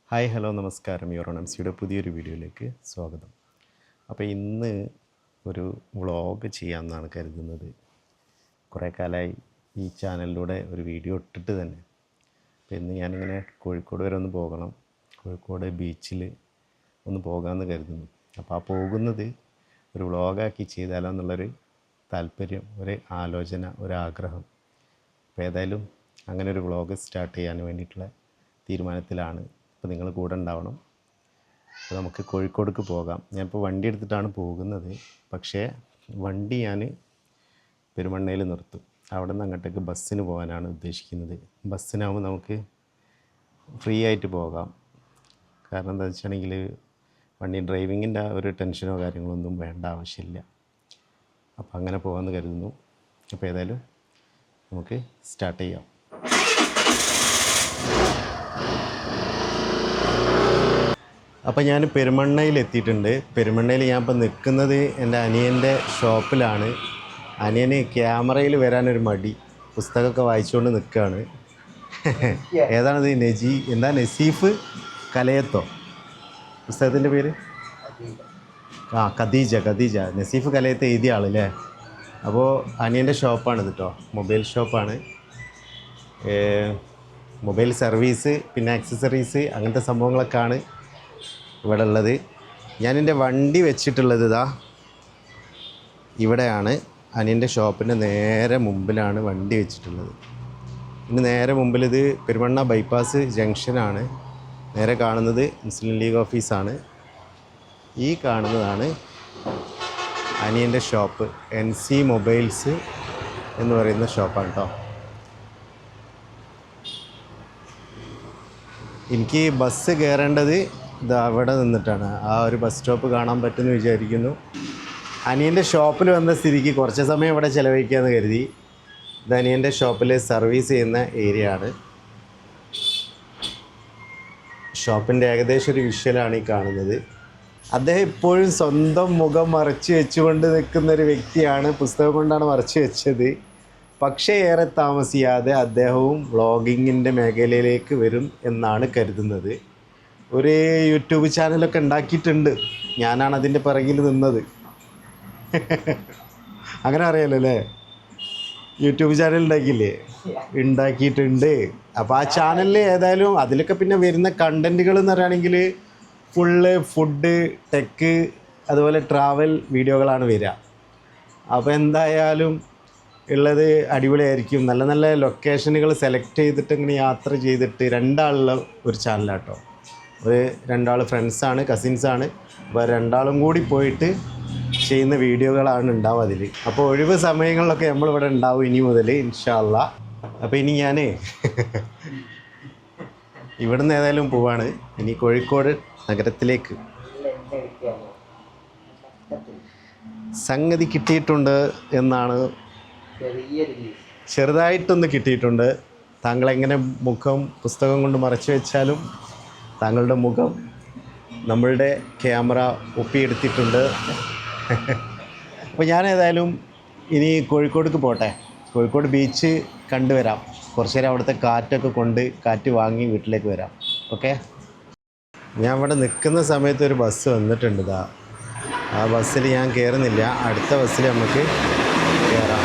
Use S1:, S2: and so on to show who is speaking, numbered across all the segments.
S1: Hi hello നമസ്കാരം. യൂറോണംസിയുടെ പുതിയൊരു വീഡിയോയിലേക്ക് സ്വാഗതം. അപ്പോൾ ഇന്ന് ഒരു വ്ളോഗ് ചെയ്യാമെന്നാണ് കരുതുന്നത്. കുറേ കാലമായി ഈ ചാനലിലൂടെ ഒരു വീഡിയോ ഇട്ടിട്ട് തന്നെ. അപ്പോൾ ഇന്ന് ഞാനിങ്ങനെ കോഴിക്കോട് വരെ ഒന്ന് പോകണം, കോഴിക്കോട് ബീച്ചിൽ ഒന്ന് പോകാമെന്ന് കരുതുന്നു. അപ്പോൾ ആ പോകുന്നത് ഒരു വ്ളോഗാക്കി ചെയ്താലോ എന്നുള്ളൊരു താല്പര്യം, ഒരു ആലോചന, ഒരാഗ്രഹം. അപ്പോൾ ഏതായാലും അങ്ങനെ ഒരു വ്ളോഗ് സ്റ്റാർട്ട് ചെയ്യാൻ വേണ്ടിയിട്ടുള്ള തീരുമാനത്തിലാണ്. അപ്പോൾ നിങ്ങൾ കൂടെ ഉണ്ടാവണം. അപ്പോൾ നമുക്ക് കോഴിക്കോടേക്ക് പോകാം. ഞാനിപ്പോൾ വണ്ടി എടുത്തിട്ടാണ് പോകുന്നത്. പക്ഷേ വണ്ടി ഞാൻ പെരുമണ്ണയിൽ നിർത്തും. അവിടെ നിന്ന് അങ്ങോട്ടേക്ക് ബസ്സിന് പോകാനാണ് ഉദ്ദേശിക്കുന്നത്. ബസ്സിനാകുമ്പോൾ നമുക്ക് ഫ്രീ ആയിട്ട് പോകാം. കാരണം എന്താ വെച്ചിട്ടുണ്ടെങ്കിൽ വണ്ടി ഡ്രൈവിങ്ങിൻ്റെ ഒരു ടെൻഷനോ കാര്യങ്ങളൊന്നും വേണ്ട ആവശ്യമില്ല. അപ്പോൾ അങ്ങനെ പോകാമെന്ന് കരുതുന്നു. അപ്പോൾ ഏതായാലും നമുക്ക് സ്റ്റാർട്ട് ചെയ്യാം. അപ്പോൾ ഞാൻ പെരുമണ്ണയിൽ എത്തിയിട്ടുണ്ട്. പെരുമണ്ണയിൽ ഞാൻ ഇപ്പോൾ നിൽക്കുന്നത് എൻ്റെ അനിയൻ്റെ ഷോപ്പിലാണ്. അനിയന് ക്യാമറയിൽ വരാനൊരു മടി, പുസ്തകമൊക്കെ വായിച്ചുകൊണ്ട് നിൽക്കുകയാണ്. ഏതാണിത്? നസീഫ് കലയത്തോ പുസ്തകത്തിൻ്റെ പേര്? ഖദീജ. നസീഫ് കലയത്ത് എഴുതിയ ആളല്ലേ. അപ്പോൾ അനിയൻ്റെ ഷോപ്പാണിത് കേട്ടോ. മൊബൈൽ ഷോപ്പാണ്. മൊബൈൽ സർവീസ്, പിന്നെ ആക്സസറീസ്, അങ്ങനത്തെ സംഭവങ്ങളൊക്കെയാണ് ഇവിടെ ഉള്ളത്. ഞാനെൻ്റെ വണ്ടി വെച്ചിട്ടുള്ളത് ഇവിടെയാണ്. അനിയൻ്റെ ഷോപ്പിൻ്റെ നേരെ മുമ്പിലാണ് വണ്ടി വെച്ചിട്ടുള്ളത്. ഇന്ന് നേരെ മുമ്പിൽ ഇത് പെരുമണ്ണ ബൈപ്പാസ് ജംഗ്ഷനാണ്. നേരെ കാണുന്നത് മുസ്ലിം ലീഗ് ഓഫീസാണ്. ഈ കാണുന്നതാണ് അനിയൻ്റെ ഷോപ്പ്. NC മൊബൈൽസ് എന്ന് പറയുന്ന ഷോപ്പാണ് കേട്ടോ. എനിക്ക് ബസ് കയറേണ്ടത് അവിടെ നിന്നിട്ടാണ്. ആ ഒരു ബസ് സ്റ്റോപ്പ് കാണാൻ പറ്റുമെന്ന് വിചാരിക്കുന്നു. അനിയൻ്റെ ഷോപ്പിൽ വന്ന സ്ഥിതിക്ക് കുറച്ച് സമയം ഇവിടെ ചിലവഴിക്കാമെന്ന് കരുതി. ഇത് അനിയൻ്റെ ഷോപ്പിൽ സർവീസ് ചെയ്യുന്ന ഏരിയ ആണ്. ഷോപ്പിൻ്റെ ഏകദേശം ഒരു വിഷ്വലാണ് ഈ കാണുന്നത്. അദ്ദേഹം ഇപ്പോഴും സ്വന്തം മുഖം മറച്ചു വെച്ചുകൊണ്ട് നിൽക്കുന്നൊരു വ്യക്തിയാണ്. പുസ്തകം കൊണ്ടാണ് മറച്ചു വെച്ചത്. പക്ഷേ ഏറെ താമസിയാതെ അദ്ദേഹവും വ്ളോഗിങ്ങിൻ്റെ മേഖലയിലേക്ക് വരും എന്നാണ് കരുതുന്നത്. ഒരു യൂട്യൂബ് ചാനലൊക്കെ ഉണ്ടാക്കിയിട്ടുണ്ട്. ഞാനാണ് അതിൻ്റെ പിറകിൽ നിന്നത്. അങ്ങനെ അറിയാലോ അല്ലേ? യൂട്യൂബ് ചാനൽ ഉണ്ടാക്കിയിട്ടുണ്ട്. അപ്പോൾ ആ ചാനലിൽ ഏതായാലും അതിലൊക്കെ പിന്നെ വരുന്ന കണ്ടൻറ്റുകൾ എന്ന് പറയുകയാണെങ്കിൽ ഫുള്ള് ഫുഡ്, ടെക്ക്, അതുപോലെ ട്രാവൽ വീഡിയോകളാണ് വരിക. അപ്പോൾ എന്തായാലും ഉള്ളത് അടിപൊളിയായിരിക്കും. നല്ല നല്ല ലൊക്കേഷനുകൾ സെലക്ട് ചെയ്തിട്ട് ഇങ്ങനെ യാത്ര ചെയ്തിട്ട് രണ്ടാളുള്ള ഒരു ചാനലാട്ടോ. ഒരു രണ്ടാൾ ഫ്രണ്ട്സാണ്, കസിൻസാണ്. അപ്പോൾ രണ്ടാളും കൂടി പോയിട്ട് ചെയ്യുന്ന വീഡിയോകളാണ് ഉണ്ടാവും അതിൽ. അപ്പോൾ ഒഴിവ് സമയങ്ങളിലൊക്കെ നമ്മളിവിടെ ഉണ്ടാവും ഇനി മുതൽ ഇൻഷാ അല്ലാഹ്. അപ്പോൾ ഇനി ഞാൻ ഇവിടുന്ന് ഏതായാലും പോവാണ് ഇനി കോഴിക്കോട് നഗരത്തിലേക്ക്. സംഗതി കിട്ടിയിട്ടുണ്ട് എന്നാണ്, ചെറുതായിട്ടൊന്ന് കിട്ടിയിട്ടുണ്ട്. താങ്കളെങ്ങനെ മുഖം പുസ്തകം കൊണ്ട് മറച്ചു വെച്ചാലും താങ്കളുടെ മുഖം നമ്മളുടെ ക്യാമറ ഒപ്പിയെടുത്തിട്ടുണ്ട്. അപ്പോൾ ഞാൻ ഏതായാലും ഇനി കോഴിക്കോടേക്ക് പോട്ടെ. കോഴിക്കോട് ബീച്ച് കണ്ടുവരാം. കുറച്ച് നേരം അവിടുത്തെ കാറ്റൊക്കെ കൊണ്ട് കാറ്റ് വാങ്ങി വീട്ടിലേക്ക് വരാം. ഓക്കെ. ഞാൻ ഇവിടെ നിൽക്കുന്ന സമയത്ത് ഒരു ബസ് വന്നിട്ടുണ്ട്. ആ ബസ്സിൽ ഞാൻ കയറുന്നില്ല. അടുത്ത ബസ്സിൽ നമുക്ക് കയറാം.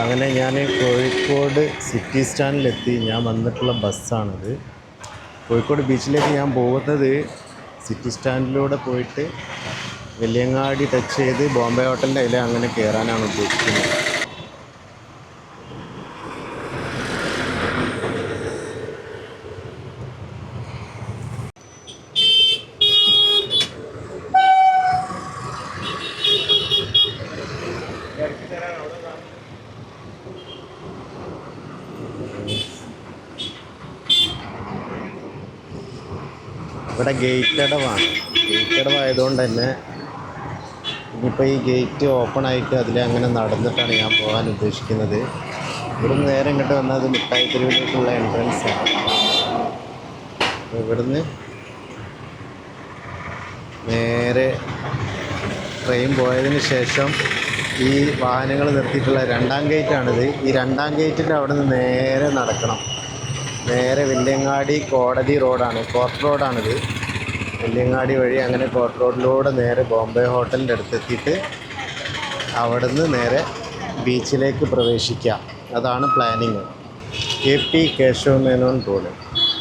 S1: അങ്ങനെ ഞാൻ കോഴിക്കോട് സിറ്റി സ്റ്റാൻഡിലെത്തി. ഞാൻ വന്നിട്ടുള്ള ബസ്സാണിത്. കോഴിക്കോട് ബീച്ചിലേക്ക് ഞാൻ പോകുന്നത് സിറ്റി സ്റ്റാൻഡിലൂടെ പോയിട്ട് വെല്ലിയങ്ങാടി ടച്ച് ചെയ്ത് ബോംബെ ഹോട്ടലിൻ്റെ അതിൽ അങ്ങനെ കയറാനാണ് ഉദ്ദേശിക്കുന്നത്. ഇവിടെ ഗേറ്റ് അടവാണ്. ഗേറ്റ് അടവായതുകൊണ്ട് തന്നെ ഇനിയിപ്പോൾ ഈ ഗേറ്റ് ഓപ്പൺ ആയിട്ട് അതിലങ്ങനെ നടന്നിട്ടാണ് ഞാൻ പോകാൻ ഉദ്ദേശിക്കുന്നത്. ഇവിടുന്ന് നേരെ ഇങ്ങോട്ട് വന്നാൽ അത് മിഠായി തെരുവിലേക്കുള്ള എൻട്രൻസ് ആണ്. അപ്പോൾ ഇവിടുന്ന് നേരെ ട്രെയിൻ പോയതിന് ശേഷം ഈ വാഹനങ്ങൾ നിർത്തിയിട്ടുള്ള 2ാം ഗേറ്റാണിത്. ഈ 2ാം ഗേറ്റിൻ്റെ അവിടെ നിന്ന് നേരെ നടക്കണം. നേരെ വില്യങ്ങാടി കോടതി റോഡാണ്, കോർട്ട് റോഡാണിത്. വില്യങ്ങാടി വഴി അങ്ങനെ കോർട്ട് റോഡിലൂടെ നേരെ ബോംബെ ഹോട്ടലിൻ്റെ അടുത്തെത്തിയിട്ട് അവിടെ നിന്ന് നേരെ ബീച്ചിലേക്ക് പ്രവേശിക്കാം. അതാണ് planning. KP Keshava Menon road.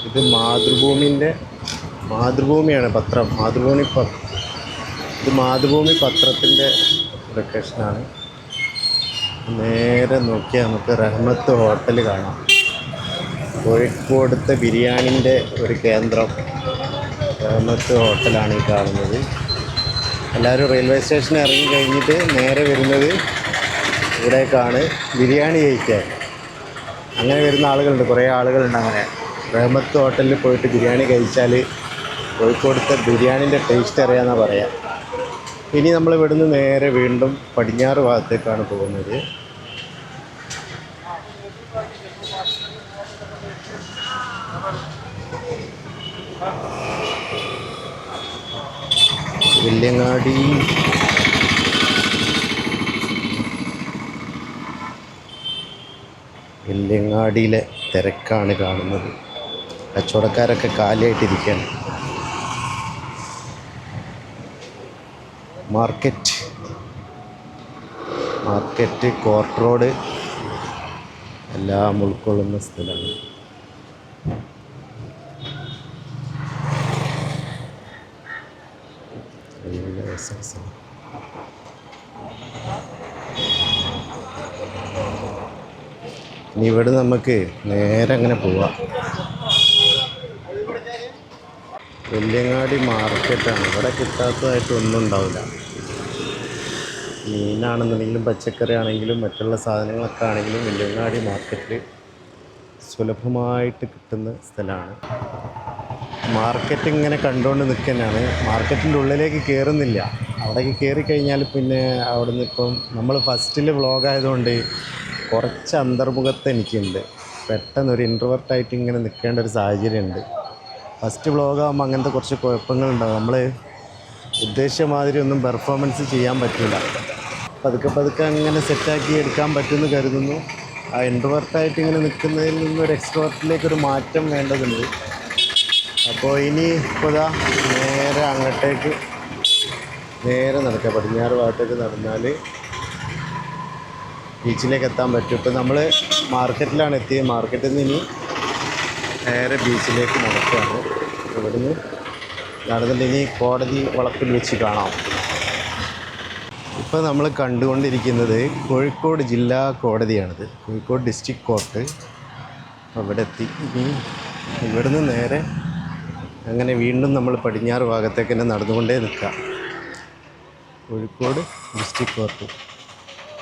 S1: ഇത് മാതൃഭൂമിയാണ് പത്രം. ഇത് മാതൃഭൂമി പത്രത്തിൻ്റെ ലൊക്കേഷനാണ്. നേരെ നോക്കിയാൽ നമുക്ക് റഹ്മത്ത് ഹോട്ടൽ കാണാം. കോഴിക്കോടത്തെ ബിരിയാണിൻ്റെ ഒരു കേന്ദ്രം റഹ്മത്ത് ഹോട്ടലാണ് ഈ കാണുന്നത്. എല്ലാവരും റെയിൽവേ സ്റ്റേഷനിൽ ഇറങ്ങി കഴിഞ്ഞിട്ട് നേരെ വരുന്നത് ഇവിടേക്കാണ് ബിരിയാണി കഴിക്കാൻ. അങ്ങനെ വരുന്ന ആളുകളുണ്ട്, കുറേ ആളുകളുണ്ട്. അങ്ങനെ റഹ്മത്ത് ഹോട്ടലിൽ പോയിട്ട് ബിരിയാണി കഴിച്ചാൽ കോഴിക്കോടത്തെ ബിരിയാണിൻ്റെ ടേസ്റ്റ് അറിയാമെന്നാണ് പറയാം. ഇനി നമ്മൾ ഇവിടുന്ന് നേരെ വീണ്ടും പടിഞ്ഞാറ് ഭാഗത്തേക്കാണ് പോകുന്നത്. വില്യങ്ങാടിയിലെ തിരക്കാണ് കാണുന്നത്. കച്ചവടക്കാരൊക്കെ കാലിയായിട്ടിരിക്കുകയാണ്. മാർക്കറ്റ് കോർട്ട് റോഡ് എല്ലാം ഉൾക്കൊള്ളുന്ന സ്ഥലമാണ്. ഇനി ഇവിടെ നമുക്ക് നേരെ അങ്ങനെ പോവാം. വില്യങ്ങാടി മാർക്കറ്റാണ്. ഇവിടെ കിട്ടാത്തതായിട്ട് ഒന്നും ഉണ്ടാവില്ല. മീനാണെന്നുണ്ടെങ്കിലും പച്ചക്കറി ആണെങ്കിലും മറ്റുള്ള സാധനങ്ങളൊക്കെ ആണെങ്കിലും വില്യങ്ങാടി മാർക്കറ്റിൽ സുലഭമായിട്ട് കിട്ടുന്ന സ്ഥലമാണ്. മാർക്കറ്റ് ഇങ്ങനെ കണ്ടുകൊണ്ട് നിൽക്കുന്നതാണ്. മാർക്കറ്റിൻ്റെ ഉള്ളിലേക്ക് കയറുന്നില്ല. അവിടേക്ക് കയറിക്കഴിഞ്ഞാൽ പിന്നെ അവിടെ നിന്ന് ഇപ്പം നമ്മൾ ഫസ്റ്റിൽ വ്ളോഗായതുകൊണ്ട് കുറച്ച് അന്തർമുഖത്ത് എനിക്കുണ്ട്. പെട്ടെന്നൊരു ഇൻട്രോവേർട്ടായിട്ട് ഇങ്ങനെ നിൽക്കേണ്ട ഒരു സാഹചര്യമുണ്ട്. ഫസ്റ്റ് വ്ളോഗാകുമ്പോൾ അങ്ങനത്തെ കുറച്ച് കുഴപ്പങ്ങളുണ്ടാകും. നമ്മൾ ഉദ്ദേശിച്ച മാതിരി ഒന്നും പെർഫോമൻസ് ചെയ്യാൻ പറ്റില്ല. പതുക്കെ അങ്ങനെ സെറ്റാക്കി എടുക്കാൻ പറ്റുമെന്ന് കരുതുന്നു. ആ ഇൻട്രോവേർട്ടായിട്ട് ഇങ്ങനെ നിൽക്കുന്നതിൽ നിന്നൊരു എക്സ്ട്രോവേർട്ടിലേക്കൊരു മാറ്റം വേണ്ടതുണ്ട്. അപ്പോൾ ഇനി ഇപ്പോൾ നേരെ അങ്ങോട്ടേക്ക് നേരെ നടക്കുക. പടിഞ്ഞാറ് ഭാഗത്തേക്ക് നടന്നാൽ ബീച്ചിലേക്ക് എത്താൻ പറ്റും. ഇപ്പോൾ നമ്മൾ മാർക്കറ്റിലാണ് എത്തിയത്. മാർക്കറ്റിൽ നിന്ന് ഇനി നേരെ ബീച്ചിലേക്ക് നടക്കുകയാണ്. ഇവിടുന്ന് നടന്നിട്ട് ഇനി കോടതി വളപ്പിൽ വെച്ച് കാണാം. ഇപ്പോൾ നമ്മൾ കണ്ടുകൊണ്ടിരിക്കുന്നത് കോഴിക്കോട് ജില്ലാ കോടതിയാണിത്, കോഴിക്കോട് ഡിസ്ട്രിക്ട് കോർട്ട്. അവിടെ എത്തി. ഇനി ഇവിടുന്ന് നേരെ അങ്ങനെ വീണ്ടും നമ്മൾ പടിഞ്ഞാറ് ഭാഗത്തേക്ക് തന്നെ നടന്നുകൊണ്ടേ നിൽക്കാം. കോഴിക്കോട് ഡിസ്ട്രിക്ട് കോർട്ട്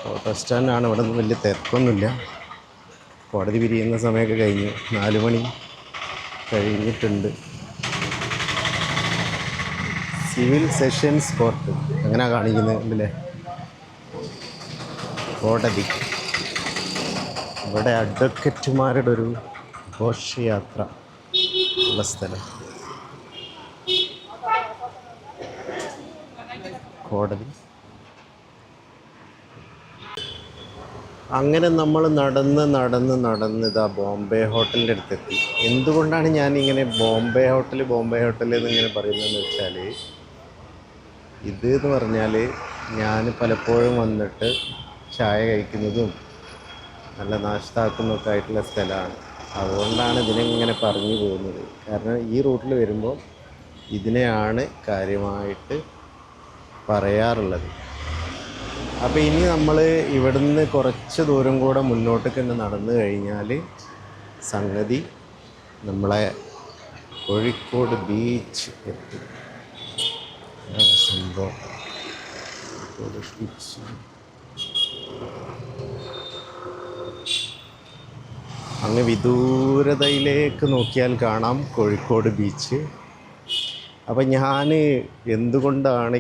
S1: ഓട്ടോ സ്റ്റാൻഡാണ്. ഇവിടെ നിന്ന് വലിയ തിരക്കൊന്നുമില്ല. കോടതി പിരിയുന്ന സമയമൊക്കെ കഴിഞ്ഞു. 4 മണി കഴിഞ്ഞിട്ടുണ്ട്. സിവിൽ സെഷൻസ് കോർട്ട് അങ്ങനെ കാണിക്കുന്നത് ഉണ്ടല്ലേ. കോടതി. ഇവിടെ അഡ്വക്കറ്റുമാരുടെ ഒരു ഘോഷയാത്ര ഉള്ള സ്ഥലം. കോടതി. അങ്ങനെ നമ്മൾ നടന്ന് ഇതാ ബോംബെ ഹോട്ടലിൻ്റെ അടുത്തെത്തി. എന്തുകൊണ്ടാണ് ഞാനിങ്ങനെ ബോംബെ ഹോട്ടൽ എന്നിങ്ങനെ പറയുന്നതെന്ന് വെച്ചാൽ, ഇത് എന്ന് പറഞ്ഞാൽ ഞാൻ പലപ്പോഴും വന്നിട്ട് ചായ കഴിക്കുന്നതും നല്ല നാഷ്താക്കുന്നതൊക്കെ ആയിട്ടുള്ള സ്ഥലമാണ്. അതുകൊണ്ടാണ് ഇതിനെങ്ങനെ പറഞ്ഞു പോകുന്നത്. കാരണം ഈ റൂട്ടിൽ വരുമ്പോൾ ഇതിനെയാണ് കാര്യമായിട്ട് പറയാറുള്ളത്. അപ്പോൾ ഇനി നമ്മൾ ഇവിടുന്ന് കുറച്ച് ദൂരം കൂടെ മുന്നോട്ടേക്ക് തന്നെ നടന്നു കഴിഞ്ഞാൽ സംഗതി നമ്മളെ കോഴിക്കോട് ബീച്ച് എത്തി. സംഭവം കോഴിക്കോട് ബീച്ച്. അങ്ങ് വിദൂരതയിലേക്ക് നോക്കിയാൽ കാണാം കോഴിക്കോട് ബീച്ച്. അപ്പോൾ ഞാൻ എന്തുകൊണ്ടാണ്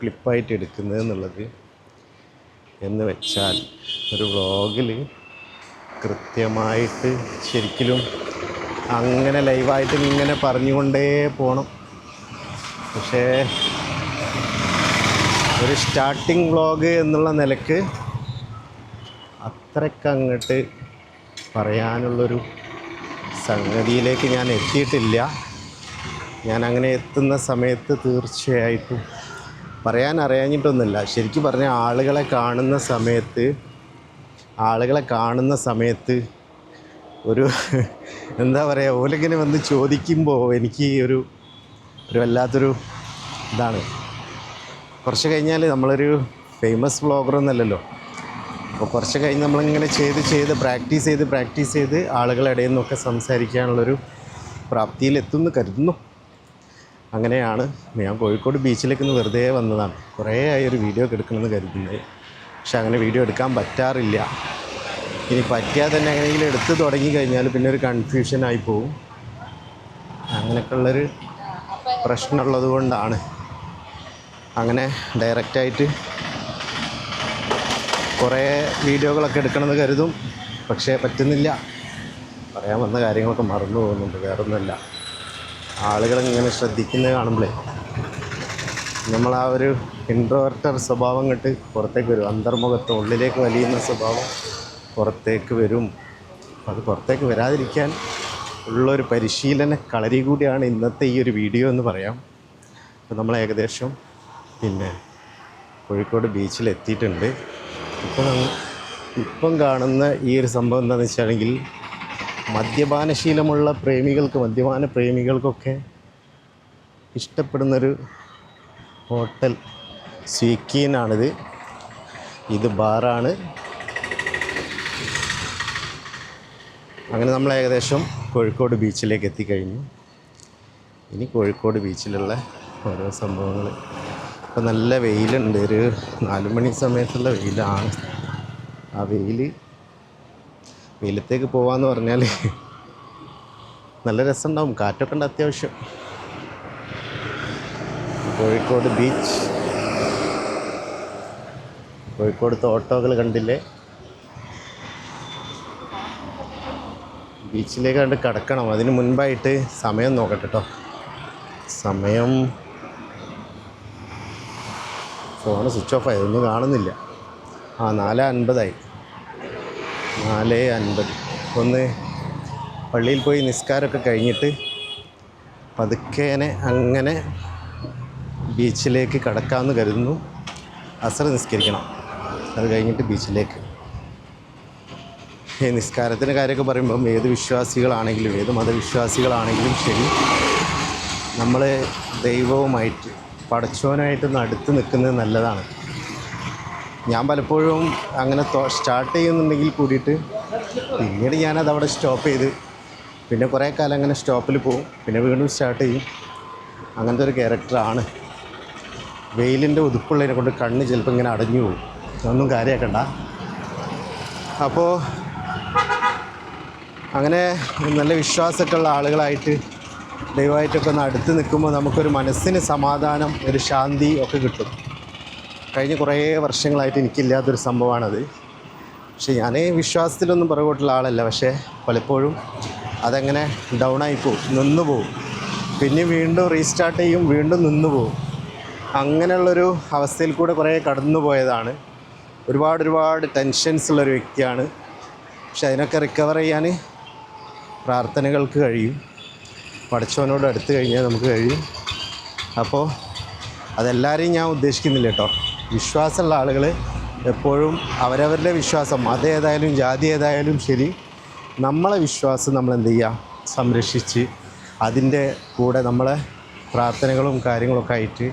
S1: ക്ലിപ്പായിട്ട് എടുക്കുന്നത് എന്നുള്ളത് എന്ന് വെച്ചാൽ, ഒരു വ്ളോഗിൽ കൃത്യമായിട്ട് ശരിക്കും അങ്ങനെ ലൈവായിട്ട് ഇങ്ങനെ പറഞ്ഞുകൊണ്ടേ പോകണം. പക്ഷേ ഒരു സ്റ്റാർട്ടിങ് വ്ളോഗ് എന്നുള്ള നിലക്ക് അത്രയ്ക്കങ്ങോട്ട് പറയാനുള്ളൊരു സംഗതിയിലേക്ക് ഞാൻ എത്തിയിട്ടില്ല. ഞാൻ അങ്ങനെ എത്തുന്ന സമയത്ത് തീർച്ചയായിട്ടും പറയാൻ അറിയാഞ്ഞിട്ടൊന്നുമില്ല. ശരിക്കും പറഞ്ഞാൽ ആളുകളെ കാണുന്ന സമയത്ത് ഒരു എന്താ പറയുക, ഓലിങ്ങനെ വന്ന് ചോദിക്കുമ്പോൾ എനിക്ക് ഒരു വല്ലാത്തൊരു ഇതാണ്. കുറച്ച് കഴിഞ്ഞാൽ നമ്മളൊരു ഫേമസ് വ്ളോഗറൊന്നുമല്ലല്ലോ. അപ്പോൾ കുറച്ച് കഴിഞ്ഞ് നമ്മളിങ്ങനെ ചെയ്ത് പ്രാക്ടീസ് ചെയ്ത് ആളുകളുടെ ഇടയിൽ നിന്നൊക്കെ സംസാരിക്കാനുള്ളൊരു പ്രാപ്തിയിലെത്തുമെന്ന് കരുതുന്നു. അങ്ങനെയാണ് ഞാൻ കോഴിക്കോട് ബീച്ചിലേക്ക് വെറുതെ വന്നതാണ്. കുറേ ആയി ഒരു വീഡിയോ ഒക്കെ എടുക്കണമെന്ന് കരുതുന്നത്. പക്ഷെ അങ്ങനെ വീഡിയോ എടുക്കാൻ പറ്റാറില്ല. ഇനി പറ്റിയാൽ തന്നെ എങ്ങനെയെങ്കിലും എടുത്ത് തുടങ്ങി കഴിഞ്ഞാൽ പിന്നെ ഒരു കൺഫ്യൂഷനായി പോവും. അങ്ങനെയൊക്കെയുള്ളൊരു പ്രശ്നമുള്ളത് കൊണ്ടാണ് അങ്ങനെ ഡയറക്റ്റായിട്ട് കുറേ വീഡിയോകളൊക്കെ എടുക്കണമെന്ന് കരുതും. പക്ഷേ പറ്റുന്നില്ല. പറയാൻ വന്ന കാര്യങ്ങളൊക്കെ മറന്നു പോകുന്നുണ്ട്. വേറൊന്നുമല്ല, ആളുകളിങ്ങനെ ശ്രദ്ധിക്കുന്നത് കാണുമ്പോഴേ നമ്മൾ ആ ഒരു ഇൻട്രോവർട്ടർ സ്വഭാവം കണ്ട് പുറത്തേക്ക് വരും. അന്തർമുഖത്ത് ഉള്ളിലേക്ക് വലിയുന്ന സ്വഭാവം പുറത്തേക്ക് വരും. അത് പുറത്തേക്ക് വരാതിരിക്കാൻ ഉള്ളൊരു പരിശീലന കളരി കൂടിയാണ് ഇന്നത്തെ ഈ ഒരു വീഡിയോ എന്ന് പറയാം. അപ്പോൾ നമ്മൾ ഏകദേശം കോഴിക്കോട് ബീച്ചിലെത്തിയിട്ടുണ്ട്. ഇപ്പം കാണുന്ന ഈ ഒരു സംഭവം എന്താണെന്ന് വെച്ചാണെങ്കിൽ, മദ്യപാന പ്രേമികൾക്കൊക്കെ ഇഷ്ടപ്പെടുന്നൊരു ഹോട്ടൽ സ്വീക്കീനാണിത്. ഇത് ബാറാണ്. അങ്ങനെ നമ്മൾ ഏകദേശം കോഴിക്കോട് ബീച്ചിലേക്ക് എത്തിക്കഴിഞ്ഞു. ഇനി കോഴിക്കോട് ബീച്ചിലുള്ള ഓരോ സംഭവങ്ങൾ. ഇപ്പോൾ നല്ല വെയിലുണ്ട്. ഒരു 4 മണി സമയത്തുള്ള വെയിലാണ്. ആ വെയിലത്തേക്ക് പോകാമെന്ന് പറഞ്ഞാൽ നല്ല രസമുണ്ടാവും. കാറ്റൊക്കെ ഉണ്ട് അത്യാവശ്യം. കോഴിക്കോട് ബീച്ച്, കോഴിക്കോടത്തെ ഓട്ടോകൾ കണ്ടില്ലേ. ബീച്ചിലേക്ക് കണ്ട് കിടക്കണം. അതിന് മുൻപായിട്ട് സമയം നോക്കട്ടെ കേട്ടോ. സമയം ഫോണ് സ്വിച്ച് ഓഫ് ആയി, ഒന്നും കാണുന്നില്ല. 4:50 4:50. ഒന്ന് പള്ളിയിൽ പോയി നിസ്കാരമൊക്കെ കഴിഞ്ഞിട്ട് പതുക്കേനെ അങ്ങനെ ബീച്ചിലേക്ക് കടക്കാമെന്ന് കരുതുന്നു. അസർ നിസ്കരിക്കണം, അത് കഴിഞ്ഞിട്ട് ബീച്ചിലേക്ക്. ഈ നിസ്കാരത്തിൻ്റെ കാര്യമൊക്കെ പറയുമ്പം ഏത് വിശ്വാസികളാണെങ്കിലും ഏത് മതവിശ്വാസികളാണെങ്കിലും ശരി, നമ്മൾ ദൈവവുമായിട്ട് പടച്ചവനായിട്ടൊന്ന് അടുത്ത് നിൽക്കുന്നത് നല്ലതാണ്. ഞാൻ പലപ്പോഴും അങ്ങനെ സ്റ്റാർട്ട് ചെയ്യുന്നുണ്ടെങ്കിൽ കൂടിയിട്ട് പിന്നീട് ഞാനത് അവിടെ സ്റ്റോപ്പ് ചെയ്ത് പിന്നെ കുറേ കാലം അങ്ങനെ സ്റ്റോപ്പിൽ പോകും, പിന്നെ വീണ്ടും സ്റ്റാർട്ട് ചെയ്യും. അങ്ങനത്തെ ഒരു ക്യാരക്ടറാണ്. വെയിലിൻ്റെ ഉതുപ്പുള്ളതിനെ കൊണ്ട് കണ്ണ് ചിലപ്പോൾ ഇങ്ങനെ അടഞ്ഞു പോകും. ഒന്നും കാര്യമാക്കണ്ട. അപ്പോൾ അങ്ങനെ നല്ല വിശ്വാസമൊക്കെ ഉള്ള ആളുകളായിട്ട് ദൈവമായിട്ടൊക്കെ ഒന്ന് അടുത്ത് നിൽക്കുമ്പോൾ നമുക്കൊരു മനസ്സിന് സമാധാനം, ഒരു ശാന്തി ഒക്കെ കിട്ടും. കഴിഞ്ഞ കുറേ വർഷങ്ങളായിട്ട് എനിക്കില്ലാത്തൊരു സംഭവമാണത്. പക്ഷേ ഞാൻ വിശ്വാസത്തിലൊന്നും പുറകോട്ടുള്ള ആളല്ല. പക്ഷേ പലപ്പോഴും അതങ്ങനെ ഡൗണായി പോവും, നിന്നു പോവും. പിന്നെ വീണ്ടും റീസ്റ്റാർട്ട് ചെയ്യും, വീണ്ടും നിന്നു പോവും. അങ്ങനെയുള്ളൊരു അവസ്ഥയിൽ കൂടെ കുറേ കടന്നു പോയതാണ്. ഒരുപാട് ടെൻഷൻസ് ഉള്ളൊരു വ്യക്തിയാണ്. പക്ഷെ അതിനൊക്കെ റിക്കവർ ചെയ്യാൻ പ്രാർത്ഥനകൾക്ക് കഴിയും. പടച്ചവനോട് അടുത്ത് കഴിഞ്ഞാൽ നമുക്ക് കഴിയും. അപ്പോൾ അതെല്ലാവരെയും ഞാൻ ഉദ്ദേശിക്കുന്നില്ല കേട്ടോ. വിശ്വാസമുള്ള ആളുകൾ എപ്പോഴും അവരവരുടെ വിശ്വാസം, മതം ഏതായാലും ജാതി ഏതായാലും ശരി, നമ്മളെ വിശ്വാസം നമ്മൾ എന്ത് ചെയ്യുക, സംരക്ഷിച്ച് അതിൻ്റെ കൂടെ നമ്മളെ പ്രാർത്ഥനകളും കാര്യങ്ങളൊക്കെ ആയിട്ട്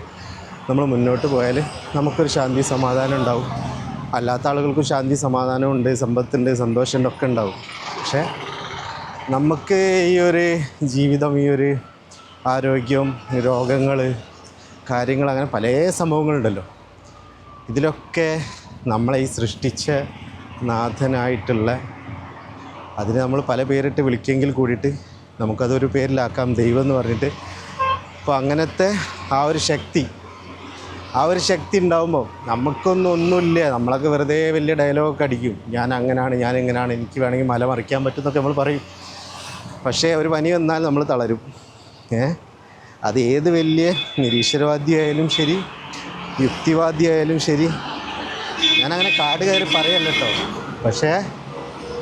S1: നമ്മൾ മുന്നോട്ട് പോയാൽ നമുക്കൊരു ശാന്തി സമാധാനം ഉണ്ടാവും. അല്ലാത്ത ആളുകൾക്കും ശാന്തി സമാധാനമുണ്ട്, സമ്പത്തുണ്ട്, സന്തോഷമുണ്ട്, ഒക്കെ ഉണ്ടാവും. പക്ഷേ നമുക്ക് ഈ ഒരു ജീവിതം, ഈ ഒരു ആരോഗ്യം, രോഗങ്ങൾ, കാര്യങ്ങൾ, അങ്ങനെ പല സംഭവങ്ങളുണ്ടല്ലോ. ഇതിലൊക്കെ നമ്മളെ ഈ സൃഷ്ടിച്ച നാഥനായിട്ടുള്ള, അതിന് നമ്മൾ പല പേരിട്ട് വിളിക്കെങ്കിൽ കൂടിയിട്ട് നമുക്കതൊരു പേരിലാക്കാം, ദൈവം എന്ന് പറഞ്ഞിട്ട്. അപ്പോൾ അങ്ങനത്തെ ആ ഒരു ശക്തി ഉണ്ടാകുമ്പോൾ ഒന്നുമില്ല. നമ്മളൊക്കെ വെറുതെ വലിയ ഡയലോഗൊക്കെ അടിക്കും, ഞാൻ അങ്ങനെയാണ്, ഞാൻ ഇങ്ങനെയാണ്, എനിക്ക് വേണമെങ്കിൽ മല മറിക്കാൻ പറ്റും എന്നൊക്കെ നമ്മൾ പറയും. പക്ഷേ ഒരു പനി വന്നാൽ നമ്മൾ തളരും. അത് ഏത് വലിയ നിരീശ്വരവാദിയായാലും ശരി, യുക്തിവാദിയായാലും ശരി. ഞാനങ്ങനെ കാട് കയറി പറയല്ല കേട്ടോ, പക്ഷേ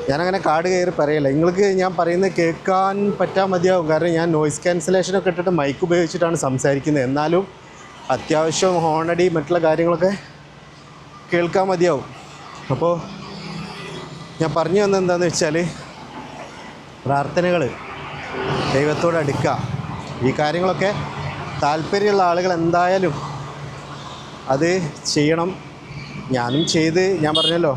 S1: ഞാനങ്ങനെ കാട് കയറി പറയല്ല. നിങ്ങൾക്ക് ഞാൻ പറയുന്നത് കേൾക്കാൻ പറ്റാൻ മതിയാവും, കാരണം ഞാൻ നോയിസ് ക്യാൻസലേഷനൊക്കെ ഇട്ടിട്ട് മൈക്ക് ഉപയോഗിച്ചിട്ടാണ് സംസാരിക്കുന്നത്. എന്നാലും അത്യാവശ്യം ഹോണടി മറ്റുള്ള കാര്യങ്ങളൊക്കെ കേൾക്കാൻ മതിയാവും. അപ്പോൾ ഞാൻ പറഞ്ഞു വന്നത് എന്താണെന്ന് വെച്ചാൽ, പ്രാർത്ഥനകൾ, ദൈവത്തോട് അടുക്കുക, ഈ കാര്യങ്ങളൊക്കെ താല്പര്യമുള്ള ആളുകൾ എന്തായാലും അത് ചെയ്യണം. ഞാനും ചെയ്ത്, ഞാൻ പറഞ്ഞല്ലോ,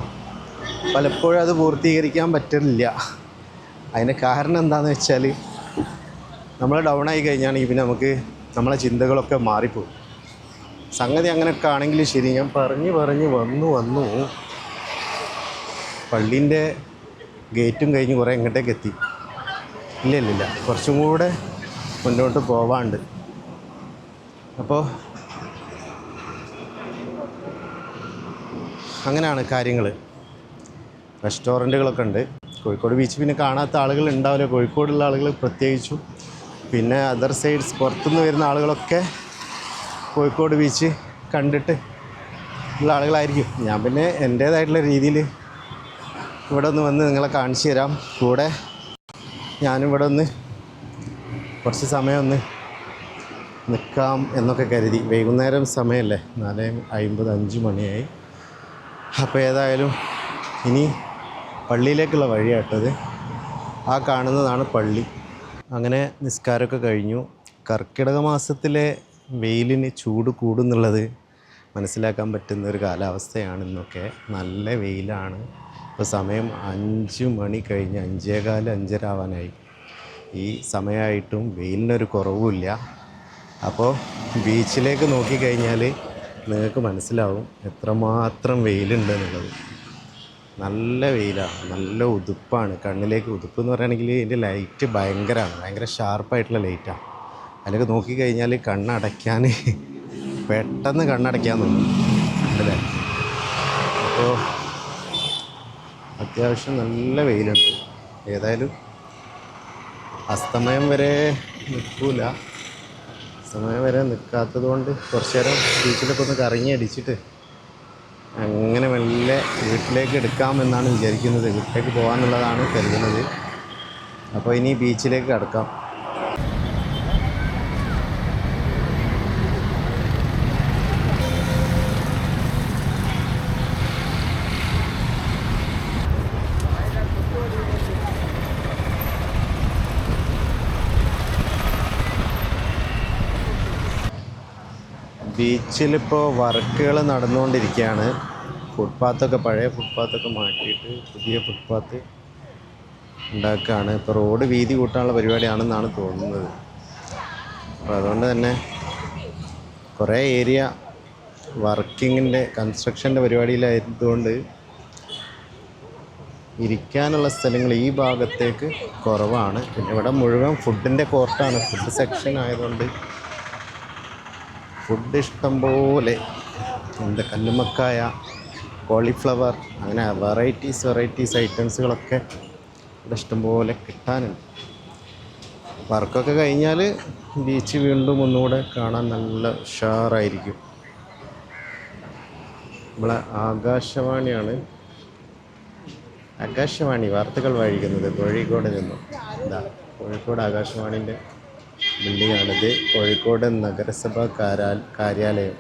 S1: പലപ്പോഴും അത് പൂർത്തീകരിക്കാൻ പറ്റില്ല. അതിൻ്റെ കാരണം എന്താണെന്ന് വെച്ചാൽ, നമ്മൾ ഡൗൺ ആയി കഴിഞ്ഞാണെങ്കിൽ പിന്നെ നമുക്ക് നമ്മളെ ചിന്തകളൊക്കെ മാറിപ്പോകും. സംഗതി അങ്ങനെയൊക്കെ ആണെങ്കിലും ശരി, ഞാൻ പറഞ്ഞ് വന്നു പള്ളീൻ്റെ ഗേറ്റും കഴിഞ്ഞ് കുറേ ഇങ്ങോട്ടേക്ക് എത്തി. ഇല്ല, കുറച്ചും കൂടെ മുന്നോട്ട് പോവാണ്ട്. അപ്പോൾ അങ്ങനെയാണ് കാര്യങ്ങൾ. റെസ്റ്റോറൻറ്റുകളൊക്കെ ഉണ്ട് കോഴിക്കോട് ബീച്ച്. പിന്നെ കാണാത്ത ആളുകൾ ഉണ്ടാവില്ല, കോഴിക്കോടുള്ള ആളുകൾ പ്രത്യേകിച്ചും. പിന്നെ അതർ സൈഡ്സ് പുറത്തുനിന്ന് വരുന്ന ആളുകളൊക്കെ കോഴിക്കോട് ബീച്ച് കണ്ടിട്ട് ഉള്ള ആളുകളായിരിക്കും. ഞാൻ പിന്നെ എൻ്റേതായിട്ടുള്ള രീതിയിൽ ഇവിടെ ഒന്ന് വന്ന് നിങ്ങളെ കാണിച്ചു തരാം. കൂടെ ഞാനിവിടെ ഒന്ന് കുറച്ച് സമയം ഒന്ന് നിൽക്കാം എന്നൊക്കെ കരുതി. വൈകുന്നേരം സമയമല്ലേ, 4:50, 5 മണിയായി. അപ്പോൾ ഏതായാലും ഇനി പള്ളിയിലേക്കുള്ള വഴിയാട്ടത്. ആ കാണുന്നതാണ് പള്ളി. അങ്ങനെ നിസ്കാരമൊക്കെ കഴിഞ്ഞു. കർക്കിടക മാസത്തിലെ വെയിലിന് ചൂട് കൂടുന്നുള്ളത് മനസ്സിലാക്കാൻ പറ്റുന്ന ഒരു കാലാവസ്ഥയാണ് ഇന്നൊക്കെ. നല്ല വെയിലാണ്. ഇപ്പോൾ സമയം 5 മണി കഴിഞ്ഞ് 5:15, 5:30 ആവാനായി. ഈ സമയമായിട്ടും വെയിലിനൊരു കുറവുമില്ല. അപ്പോൾ ബീച്ചിലേക്ക് നോക്കിക്കഴിഞ്ഞാൽ നിങ്ങൾക്ക് മനസ്സിലാവും എത്രമാത്രം വെയിലുണ്ടെന്നുള്ളത്. നല്ല വെയിലാണ്, നല്ല ഉതുപ്പാണ്. കണ്ണിലേക്ക് ഉതുപ്പ് എന്ന് പറയുകയാണെങ്കിൽ ഇതിൻ്റെ ലൈറ്റ് ഭയങ്കര ഷാർപ്പായിട്ടുള്ള ലൈറ്റാണ്. അതിലൊക്കെ നോക്കിക്കഴിഞ്ഞാൽ പെട്ടെന്ന് കണ്ണടയ്ക്കാൻ തോന്നും അല്ലേ. അപ്പോൾ അത്യാവശ്യം നല്ല വെയിലുണ്ട്. ഏതായാലും അസ്തമയം വരെ നിൽക്കില്ല. അസ്തമയം വരെ നിൽക്കാത്തത് കൊണ്ട് കുറച്ച് നേരം ബീച്ചിലൊക്കെ ഒന്ന് കറങ്ങി അടിച്ചിട്ട് അങ്ങനെ മെല്ലെ വീട്ടിലേക്ക് എടുക്കാമെന്നാണ് വിചാരിക്കുന്നത്. വീട്ടിലേക്ക് പോകാമെന്നുള്ളതാണ് കരുതുന്നത്. അപ്പോൾ ഇനി ബീച്ചിലേക്ക് കടക്കാം. ബീച്ചിലിപ്പോൾ വർക്കുകൾ നടന്നുകൊണ്ടിരിക്കുകയാണ്. പഴയ ഫുട്പാത്തൊക്കെ മാറ്റിയിട്ട് പുതിയ ഫുട്പാത്ത് ഉണ്ടാക്കുകയാണ്. ഇപ്പോൾ റോഡ് വീതി കൂട്ടാനുള്ള പരിപാടിയാണെന്നാണ് തോന്നുന്നത്. അപ്പോൾ അതുകൊണ്ട് തന്നെ കുറേ ഏരിയ കൺസ്ട്രക്ഷൻ്റെ പരിപാടിയിലായതുകൊണ്ട് ഇരിക്കാനുള്ള സ്ഥലങ്ങൾ ഈ ഭാഗത്തേക്ക് കുറവാണ്. പിന്നെ ഇവിടെ മുഴുവൻ ഫുഡിൻ്റെ കോർട്ടാണ്. ഫുഡ് സെക്ഷൻ ആയതുകൊണ്ട് ഫുഡ് ഇഷ്ടം പോലെ ഉണ്ട്. കല്ലുമ്മക്കായ, കോളിഫ്ലവർ, അങ്ങനെ വെറൈറ്റീസ് ഐറ്റംസുകളൊക്കെ ഇവിടെ ഇഷ്ടംപോലെ കിട്ടാനുണ്ട്. വർക്കൊക്കെ കഴിഞ്ഞാൽ ബീച്ച് വീണ്ടും ഒന്നുകൂടെ കാണാൻ നല്ല ഉഷാറായിരിക്കും. നമ്മളെ ആകാശവാണി വാർത്തകൾ വായിക്കുന്നത് കോഴിക്കോട് നിന്നും. കോഴിക്കോട് ആകാശവാണിൻ്റെ ബിൽഡിങ്ങാണിത്. കോഴിക്കോട് നഗരസഭാ കാര്യാലയം.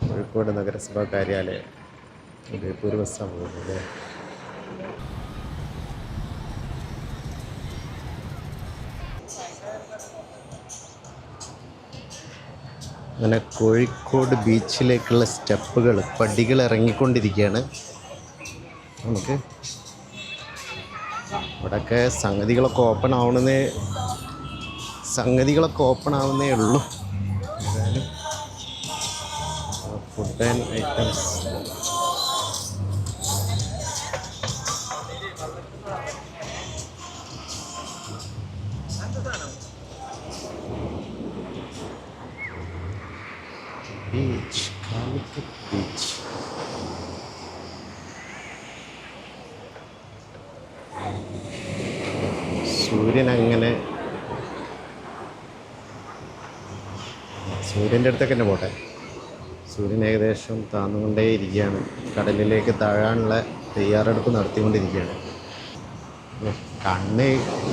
S1: കോഴിക്കോട് നഗരസഭാ കാര്യാലയം. ബേപ്പൂർ ബസ്സാണ് പോകുന്നത്. അങ്ങനെ കോഴിക്കോട് ബീച്ചിലേക്കുള്ള പടികൾ ഇറങ്ങിക്കൊണ്ടിരിക്കുകയാണ്. നമുക്ക് ഇവിടെയൊക്കെ സംഗതികളൊക്കെ ഓപ്പൺ ആവുന്നേ ഉള്ളൂ. ഏതായാലും ഫുഡ് ആൻഡ് ഐറ്റംസ് സൂര്യൻ്റെ അടുത്തൊക്കെ തന്നെ പോട്ടെ. സൂര്യൻ ഏകദേശം താന്നുകൊണ്ടേ ഇരിക്കുകയാണ്. കടലിലേക്ക് താഴാനുള്ള തയ്യാറെടുപ്പ് നടത്തിക്കൊണ്ടിരിക്കുകയാണ്. കണ്ണ്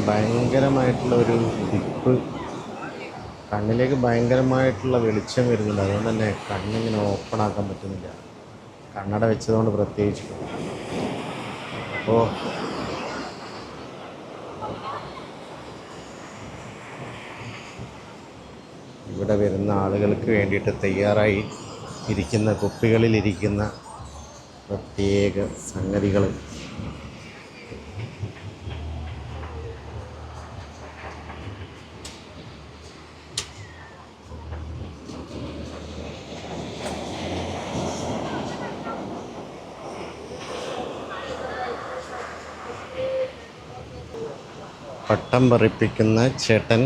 S1: ഭയങ്കരമായിട്ടുള്ള ഒരു ദിപ്പ്, കണ്ണിലേക്ക് ഭയങ്കരമായിട്ടുള്ള വെളിച്ചം വരുന്നുണ്ട്. അതുകൊണ്ട് തന്നെ കണ്ണിങ്ങനെ ഓപ്പൺ ആക്കാൻ പറ്റുന്നില്ല, കണ്ണട വെച്ചതുകൊണ്ട് പ്രത്യേകിച്ച്. അപ്പോൾ ഇവിടെ വരുന്ന ആളുകൾക്ക് വേണ്ടിയിട്ട് തയ്യാറായി ഇരിക്കുന്ന കുപ്പികളിലിരിക്കുന്ന പ്രത്യേക സംഗതികൾ. പട്ടം പറപ്പിക്കുന്ന ചേട്ടൻ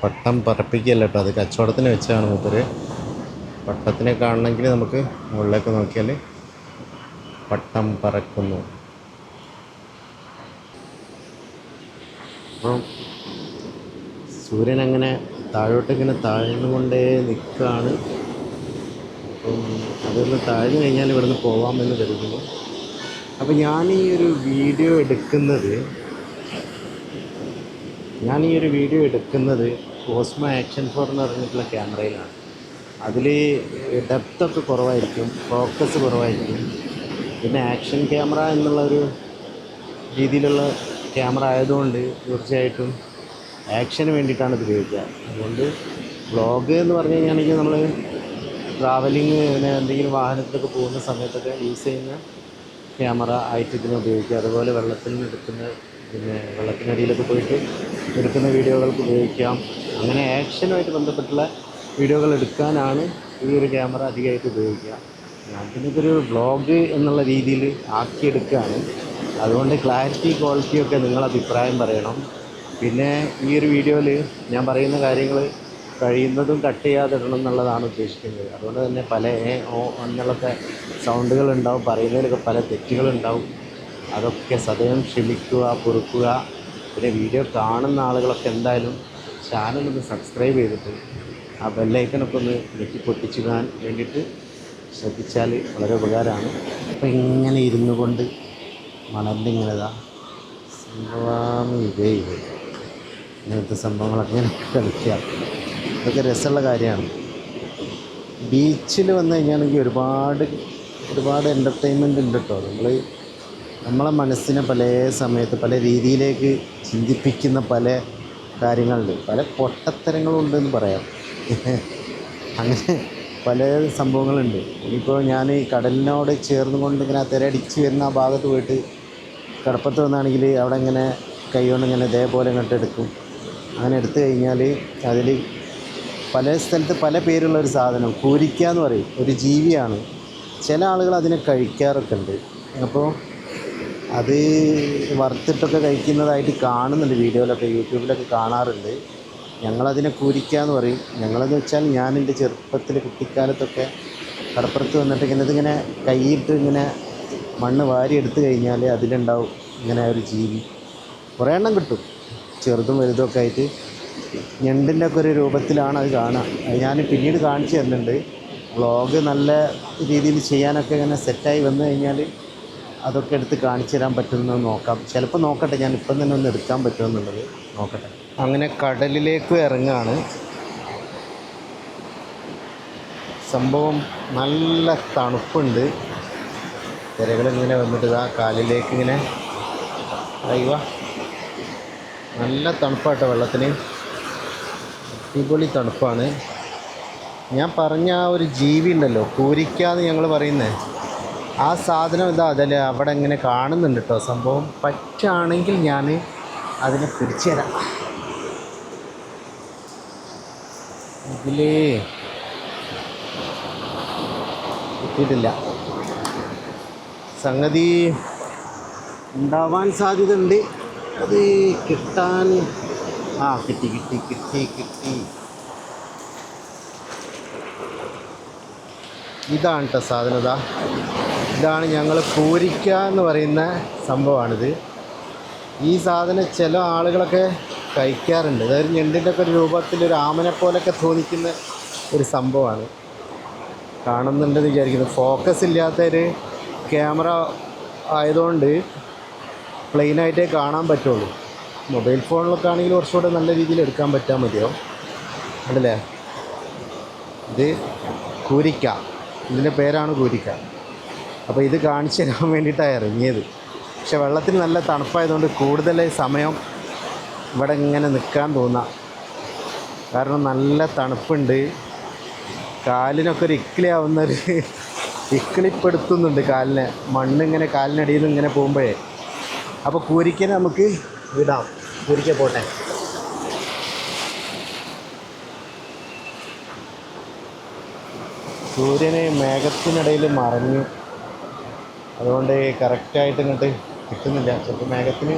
S1: പട്ടം പറപ്പിക്കുകയല്ല കേട്ടോ, അത് കച്ചവടത്തിന് വെച്ചാണ് മൂപ്പര്. പട്ടത്തിനെ കാണണമെങ്കിൽ നമുക്ക് മുകളിലേക്ക് നോക്കിയാൽ പട്ടം പറക്കുന്നു. അപ്പം സൂര്യൻ അങ്ങനെ താഴോട്ടിങ്ങനെ താഴ്ന്നുകൊണ്ടേ നിൽക്കുകയാണ്. അപ്പം അതൊന്ന് താഴ്ന്നു കഴിഞ്ഞാൽ ഇവിടുന്ന് പോകാമെന്ന് കരുതുന്നു. അപ്പം ഞാൻ ഈ ഒരു വീഡിയോ എടുക്കുന്നത് ഓസ്മോ ആക്ഷൻ 4 എന്ന് പറഞ്ഞിട്ടുള്ള ക്യാമറയിലാണ്. അതിൽ ഡെപ്തൊക്കെ കുറവായിരിക്കും, ഫോക്കസ് കുറവായിരിക്കും. പിന്നെ ആക്ഷൻ ക്യാമറ എന്നുള്ളൊരു രീതിയിലുള്ള ക്യാമറ ആയതുകൊണ്ട് തീർച്ചയായിട്ടും ആക്ഷന് വേണ്ടിയിട്ടാണ് ഇത് ഉപയോഗിക്കുക. അതുകൊണ്ട് വ്ളോഗ് എന്ന് പറഞ്ഞു കഴിഞ്ഞാണെങ്കിൽ നമ്മൾ ട്രാവലിങ്, പിന്നെ എന്തെങ്കിലും വാഹനത്തിലൊക്കെ പോകുന്ന സമയത്തൊക്കെ യൂസ് ചെയ്യുന്ന ക്യാമറ ആയിട്ട് ഇതിനെ ഉപയോഗിക്കുക. അതുപോലെ വെള്ളത്തിൽ നിന്ന് എടുക്കുന്ന, പിന്നെ വെള്ളത്തിനടിയിലൊക്കെ പോയിട്ട് എടുക്കുന്ന വീഡിയോകൾക്ക് ഉപയോഗിക്കാം. അങ്ങനെ ആക്ഷനുമായിട്ട് ബന്ധപ്പെട്ടുള്ള വീഡിയോകൾ എടുക്കാനാണ് ഈ ഒരു ക്യാമറ അധികമായിട്ട് ഉപയോഗിക്കുക. അതിനിതൊരു വ്ളോഗ് എന്നുള്ള രീതിയിൽ ആക്കിയെടുക്കുകയാണ്. അതുകൊണ്ട് ക്വാളിറ്റിയൊക്കെ നിങ്ങൾ അഭിപ്രായം പറയണം. പിന്നെ ഈ ഒരു വീഡിയോയിൽ ഞാൻ പറയുന്ന കാര്യങ്ങൾ കഴിയുന്നതും കട്ട് ചെയ്യാതെ ഇടണം എന്നുള്ളതാണ് ഉദ്ദേശിക്കുന്നത്. അതുകൊണ്ട് തന്നെ പല അങ്ങനെയൊക്കെ സൗണ്ടുകളുണ്ടാവും, പറയുന്നതിലൊക്കെ പല തെറ്റുകളുണ്ടാവും. അതൊക്കെ സദയം ക്ഷമിക്കുക, പൊറുക്കുക. പിന്നെ വീഡിയോ കാണുന്ന ആളുകളൊക്കെ എന്തായാലും ചാനലൊന്ന് സബ്സ്ക്രൈബ് ചെയ്തിട്ട് ആ ബെല്ലൈക്കനൊക്കെ ഒന്ന് ഞെക്കി പൊട്ടിച്ചിടാൻ വേണ്ടിയിട്ട് ശ്രദ്ധിച്ചാൽ വളരെ ഉപകാരമാണ്. അപ്പോൾ ഇങ്ങനെ ഇരുന്നു കൊണ്ട് മണലിങ്ങനെതാ സംഭവം ഇതേ ഇങ്ങനത്തെ സംഭവങ്ങളൊക്കെ ഇങ്ങനെ കളിക്കുക, ഇതൊക്കെ രസമുള്ള കാര്യമാണ്. ബീച്ചിൽ വന്നു കഴിഞ്ഞാണെങ്കിൽ ഒരുപാട് എൻ്റർടൈൻമെൻ്റ് ഉണ്ട് കേട്ടോ. നമ്മളെ മനസ്സിനെ പല സമയത്ത് പല രീതിയിലേക്ക് ചിന്തിപ്പിക്കുന്ന പല കാര്യങ്ങളുണ്ട്, പല പൊട്ടത്തരങ്ങളുണ്ടെന്ന് പറയാം. അങ്ങനെ പല സംഭവങ്ങളുണ്ട്. ഇനിയിപ്പോൾ ഞാൻ ഈ കടലിനോട് ചേർന്നുകൊണ്ട് ഇങ്ങനെ തിരയടിച്ച് വരുന്ന ആ ഭാഗത്ത് പോയിട്ട് കടപ്പത്ത് വന്നാണെങ്കിൽ അവിടെ ഇങ്ങനെ കൈകൊണ്ട് ഇങ്ങനെ ഇതേപോലെ ഇങ്ങോട്ട് എടുക്കും. അങ്ങനെ എടുത്തു കഴിഞ്ഞാൽ അതിൽ പല സ്ഥലത്ത് പല പേരുള്ള ഒരു സാധനം കൂരിക്ക എന്ന് പറയും, ഒരു ജീവിയാണ്. ചില ആളുകൾ അതിനെ കഴിക്കാറൊക്കെ ഉണ്ട്. അപ്പോൾ അത് വറുത്തിട്ടൊക്കെ കഴിക്കുന്നതായിട്ട് കാണുന്നുണ്ട്, വീഡിയോയിലൊക്കെ യൂട്യൂബിലൊക്കെ കാണാറുണ്ട്. ഞങ്ങളതിനെ കൂരിക്ക എന്ന് പറയും. ഞങ്ങളെന്ന് വെച്ചാൽ ഞാൻ എൻ്റെ ചെറുപ്പത്തിൽ കുട്ടിക്കാലത്തൊക്കെ കടപ്പുറത്ത് വന്നിട്ട് ഇതിങ്ങനെ കൈയിട്ട് ഇങ്ങനെ മണ്ണ് വാരി എടുത്തു കഴിഞ്ഞാൽ അതിലുണ്ടാവും ഇങ്ങനെ ഒരു ജീവി. കുറേ എണ്ണം കിട്ടും, ചെറുതും വലുതുമൊക്കെ ആയിട്ട്. ഞണ്ടിൻ്റെ ഒക്കെ ഒരു രൂപത്തിലാണ് അത് കാണുക. അത് ഞാൻ പിന്നീട് കാണിച്ചു തരുന്നുണ്ട്. വ്ളോഗ് നല്ല രീതിയിൽ ചെയ്യാനൊക്കെ ഇങ്ങനെ സെറ്റായി വന്നു കഴിഞ്ഞാൽ അതൊക്കെ എടുത്ത് കാണിച്ചു തരാൻ പറ്റുമെന്ന് നോക്കാം. ചിലപ്പോൾ നോക്കട്ടെ, ഞാൻ ഇപ്പം തന്നെ ഒന്ന് എടുക്കാൻ പറ്റുമെന്നുള്ളത് നോക്കട്ടെ. അങ്ങനെ കടലിലേക്ക് ഇറങ്ങുകയാണ്. സംഭവം നല്ല തണുപ്പുണ്ട്. തിരകളിങ്ങനെ വന്നിട്ട് ആ കാലിലേക്ക് ഇങ്ങനെ അയ്യോ നല്ല തണുപ്പാട്ടോ വെള്ളത്തിന്, അടിപൊളി തണുപ്പാണ്. ഞാൻ പറഞ്ഞ ആ ഒരു ജീവി ഉണ്ടല്ലോ, കൂരിക്ക എന്ന് ഞങ്ങൾ പറയുന്നത്, ആ സാധനം അതല്ല അവിടെ ഇങ്ങനെ കാണുന്നുണ്ട് കേട്ടോ. സംഭവം പറ്റുകയാണെങ്കിൽ ഞാൻ അതിനെ പിടിച്ചു തരാം. ഇതിൽ കിട്ടിയിട്ടില്ല, സംഗതി ഉണ്ടാവാൻ സാധ്യത ഉണ്ട്. അത് കിട്ടാൻ കിട്ടി. ഇതാണ് കേട്ടോ സാധനത. ഇതാണ് ഞങ്ങൾ കൂരിക്ക എന്ന് പറയുന്ന സംഭവമാണിത്. ഈ സാധനം ചില ആളുകളൊക്കെ കഴിക്കാറുണ്ട്. അതായത് ഞണ്ടിൻ്റെ ഒക്കെ ഒരു രൂപത്തിൽ ഒരു ആമനെ പോലൊക്കെ തോന്നിക്കുന്ന ഒരു സംഭവമാണ്. കാണുന്നുണ്ടെന്ന് വിചാരിക്കുന്നു. ഫോക്കസ് ഇല്ലാത്തൊരു ക്യാമറ ആയതുകൊണ്ട് പ്ലെയിനായിട്ടേ കാണാൻ പറ്റുള്ളൂ. മൊബൈൽ ഫോണിലൊക്കെ ആണെങ്കിൽ കുറച്ചുകൂടെ നല്ല രീതിയിൽ എടുക്കാൻ പറ്റാൻ മതിയോ. ഉണ്ടല്ലേ, ഇത് കൂരിക്ക, ഇതിൻ്റെ പേരാണ് കൂരിക്ക. അപ്പോൾ ഇത് കാണിച്ചു തരാൻ വേണ്ടിയിട്ടാണ് ഇറങ്ങിയത്. പക്ഷെ വെള്ളത്തിന് നല്ല തണുപ്പായതുകൊണ്ട് കൂടുതൽ സമയം ഇവിടെ ഇങ്ങനെ നിൽക്കാൻ തോന്നാം. കാരണം നല്ല തണുപ്പുണ്ട്. കാലിനൊക്കെ ഒരു ഇക്കിളിയാവുന്നൊരു ഇക്കിളിപ്പെടുത്തുന്നുണ്ട് കാലിനെ. മണ്ണിങ്ങനെ കാലിനടിയിൽ നിന്ന് ഇങ്ങനെ പോകുമ്പോഴേ. അപ്പോൾ കൂരിക്കനെ നമുക്ക് വിടാം. കൂരിക്ക പോട്ടെ. സൂര്യന് മേഘത്തിനിടയിൽ മറഞ്ഞു, അതുകൊണ്ട് കറക്റ്റായിട്ട് ഇങ്ങോട്ട് കിട്ടുന്നില്ല. ചിലപ്പോൾ മേഘത്തിന്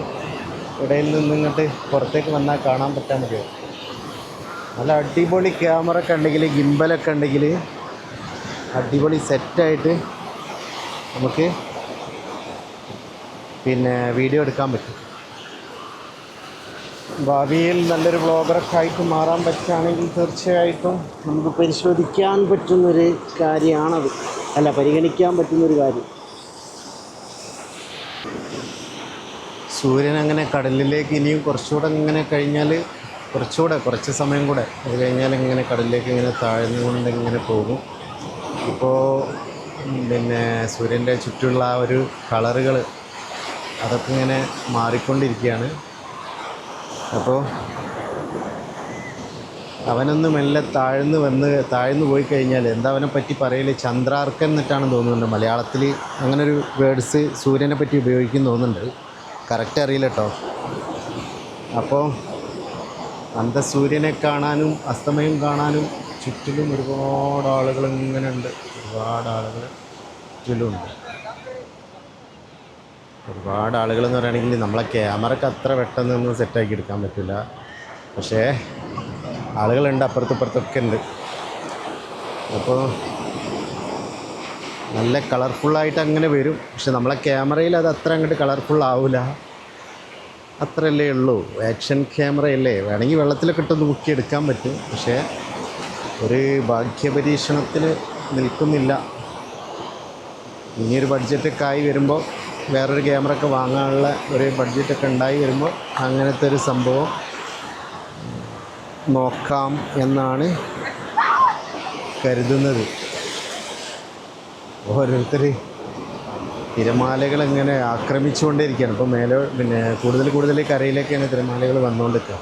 S1: ഇടയിൽ നിന്ന് ഇങ്ങോട്ട് പുറത്തേക്ക് വന്നാൽ കാണാൻ പറ്റാൻ മതിയോ. നല്ല അടിപൊളി ക്യാമറ ഒക്കെ ഉണ്ടെങ്കിൽ, ഗിംബലൊക്കെ ഉണ്ടെങ്കിൽ അടിപൊളി സെറ്റായിട്ട് നമുക്ക് പിന്നെ വീഡിയോ എടുക്കാൻ പറ്റും. ഭാവിയിൽ നല്ലൊരു വ്ളോഗറൊക്കെ ആയിട്ട് മാറാൻ പറ്റുകയാണെങ്കിൽ തീർച്ചയായിട്ടും നമുക്ക് പരിശോധിക്കാൻ പറ്റുന്നൊരു കാര്യമാണത്. അല്ല, പരിഗണിക്കാൻ പറ്റുന്നൊരു കാര്യം. സൂര്യൻ അങ്ങനെ കടലിലേക്ക് ഇനിയും കുറച്ചുകൂടെ ഇങ്ങനെ കഴിഞ്ഞാൽ, കുറച്ച് സമയം കൂടെ അത് കഴിഞ്ഞാൽ ഇങ്ങനെ കടലിലേക്ക് ഇങ്ങനെ താഴ്ന്നുകൊണ്ട് ഇങ്ങനെ പോകും. ഇപ്പോൾ പിന്നെ സൂര്യൻ്റെ ചുറ്റുമുള്ള ആ ഒരു കളറുകൾ അതൊക്കെ ഇങ്ങനെ മാറിക്കൊണ്ടിരിക്കുകയാണ്. അപ്പോൾ അവനൊന്ന് മെല്ലെ താഴ്ന്നു പോയി കഴിഞ്ഞാൽ എന്താ അവനെ പറ്റി പറയൽ, ചന്ദ്രാർക്കൻ എന്നിട്ടാണ് തോന്നുന്നുണ്ട് മലയാളത്തിൽ. അങ്ങനൊരു വേർഡ്സ് സൂര്യനെ പറ്റി ഉപയോഗിക്കും തോന്നുന്നുണ്ട്. കറക്റ്റ് അറിയില്ല കേട്ടോ. അപ്പോൾ അന്തസൂര്യനെ കാണാനും അസ്തമയം കാണാനും ചുറ്റിലും ഒരുപാട് ആളുകൾ ഇങ്ങനെ ഉണ്ട്. ഒരുപാട് ആളുകൾ ചുറ്റിലുമുണ്ട്. ഒരുപാട് ആളുകളെന്ന് പറയുകയാണെങ്കിൽ നമ്മളെ ക്യാമറയ്ക്ക് അത്ര പെട്ടെന്നൊന്നും സെറ്റാക്കി എടുക്കാൻ പറ്റില്ല. പക്ഷേ ആളുകളുണ്ട്, അപ്പുറത്തൊക്കെ ഉണ്ട്. അപ്പോൾ നല്ല കളർഫുള്ളായിട്ട് അങ്ങനെ വരും. പക്ഷെ നമ്മളെ ക്യാമറയിൽ അത് അത്ര അങ്ങോട്ട് കളർഫുൾ ആവില്ല. അത്രയല്ലേ ഉള്ളൂ. ആക്ഷൻ ക്യാമറയല്ലേ, വേണമെങ്കിൽ വെള്ളത്തിലൊക്കെ ഇട്ടൊന്ന് മുക്കിയെടുക്കാൻ പറ്റും. പക്ഷേ ഒരു ഭാഗ്യപരീക്ഷണത്തിന് നിൽക്കുന്നില്ല. ഇനിയൊരു ബഡ്ജറ്റൊക്കെ ആയി വരുമ്പോൾ, വേറൊരു ക്യാമറ ഒക്കെ വാങ്ങാനുള്ള ഒരു ബഡ്ജറ്റൊക്കെ ഉണ്ടായി വരുമ്പോൾ അങ്ങനത്തെ ഒരു സംഭവം നോക്കാം എന്നാണ് കരുതുന്നത്. ഓരോരുത്തർ തിരമാലകൾ ഇങ്ങനെ ആക്രമിച്ചുകൊണ്ടേയിരിക്കുകയാണ്. ഇപ്പോൾ പിന്നെ കൂടുതൽ കരയിലേക്കാണ് തിരമാലകൾ വന്നുകൊണ്ടിരിക്കുക.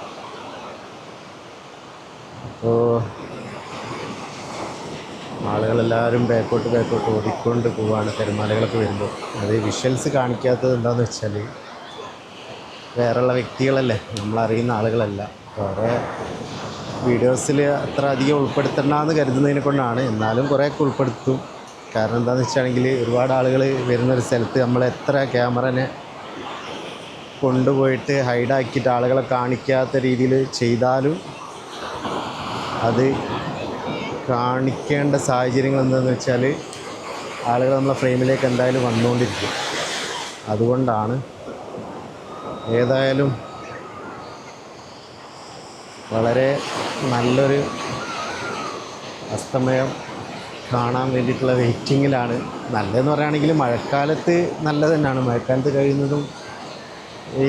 S1: അപ്പോൾ ആളുകളെല്ലാവരും ബാക്കോട്ട് ഓടിക്കൊണ്ട് പോവുകയാണ് തിരമാലകളൊക്കെ വരുമ്പോൾ. അത് വിഷ്വൽസ് കാണിക്കാത്തത് എന്താണെന്ന് വെച്ചാൽ, വേറെയുള്ള വ്യക്തികളല്ലേ, നമ്മളറിയുന്ന ആളുകളല്ല. കുറേ വീഡിയോസിൽ അത്ര അധികം ഉൾപ്പെടുത്തണ്ടെന്ന് കരുതുന്നതിനെ കൊണ്ടാണ്. എന്നാലും കുറേയൊക്കെ ഉൾപ്പെടുത്തും. കാരണം എന്താണെന്ന് വെച്ചാണെങ്കിൽ, ഒരുപാട് ആളുകൾ വരുന്നൊരു സ്ഥലത്ത് നമ്മൾ എത്ര ക്യാമറനെ കൊണ്ടുപോയിട്ട് ഹൈഡാക്കിയിട്ട് ആളുകളെ കാണിക്കാത്ത രീതിയിൽ ചെയ്താലും അത് കാണിക്കേണ്ട സാഹചര്യങ്ങൾ എന്താണെന്ന് വെച്ചാൽ ആളുകൾ നമ്മളെ ഫ്രെയിമിലേക്ക് എന്തായാലും വന്നുകൊണ്ടിരിക്കും. അതുകൊണ്ടാണ്. ഏതായാലും വളരെ നല്ലൊരു അസ്തമയം കാണാൻ വേണ്ടിയിട്ടുള്ള വെയിറ്റിങ്ങിലാണ്. നല്ലതെന്ന് പറയുകയാണെങ്കിൽ മഴക്കാലത്ത് നല്ലത് തന്നെയാണ്. മഴക്കാലത്ത് കഴിയുന്നതും